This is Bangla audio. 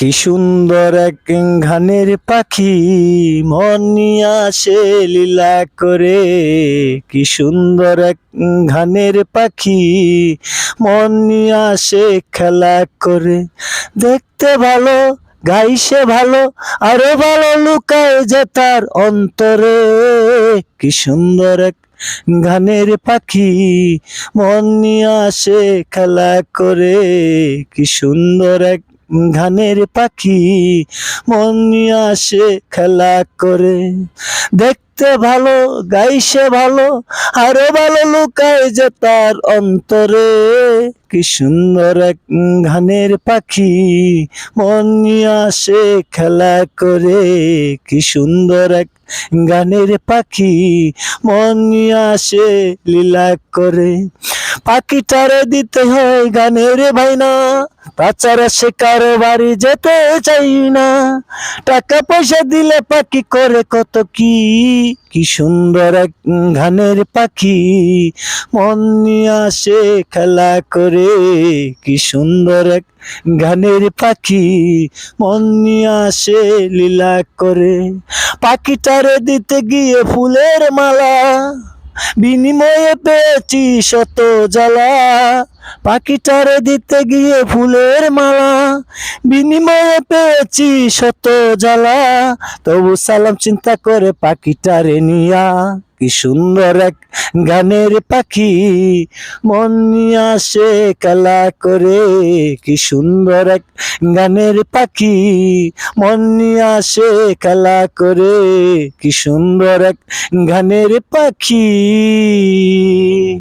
কি সুন্দর এক ঘানের পাখি মন নিয়ে আসে লীলা করে। কি সুন্দর এক ঘানের পাখি মন নিয়ে আসে খেলা করে। দেখতে ভালো, গাইছে ভালো, আরো ভালো লুকায় যে তার অন্তরে। কি সুন্দর এক গানের পাখি মন নিয়ে আসে খেলা করে। কি সুন্দর এক গানের পাখি মন নিয়ে আসে খেলা করে। দেখতে ভালো, গাইছে ভালো, আরো ভালো লুকায় যে তার অন্তরে। কি সুন্দর এক গানের পাখি মন নিয়ে আসে খেলা করে। কি সুন্দর এক গানের পাখি মন নিয়ে আসে লীলা করে। পাখিটারে দিতে হয় গানের ভাইনা, তাছাড়া সে কারো বাড়ি যেতে চাই না। টাকা পয়সা দিলে পাখি করে কত কি। কি সুন্দর এক গানের পাখি মন নিয়ে আসে খেলা করে। কি সুন্দর এক গানের পাখি মন নিয়ে আসে লীলা করে। পাখিটারে দিতে গিয়ে ফুলের মালা, বিনিময়ে পেয়েছি শত জ্বালা। পাখিটারে দিতে গিয়ে ফুলের মালা, বিনিময়ে পেয়েছি শত জ্বালা। তবু সালাম চিন্তা করে পাখিটারে নিয়া। কি সুন্দর এক গানের পাখি মন নিয়ে আসে খেলা করে। কি সুন্দর এক গানের পাখি মন নিয়ে আসে খেলা করে। কি সুন্দর এক গানের পাখি।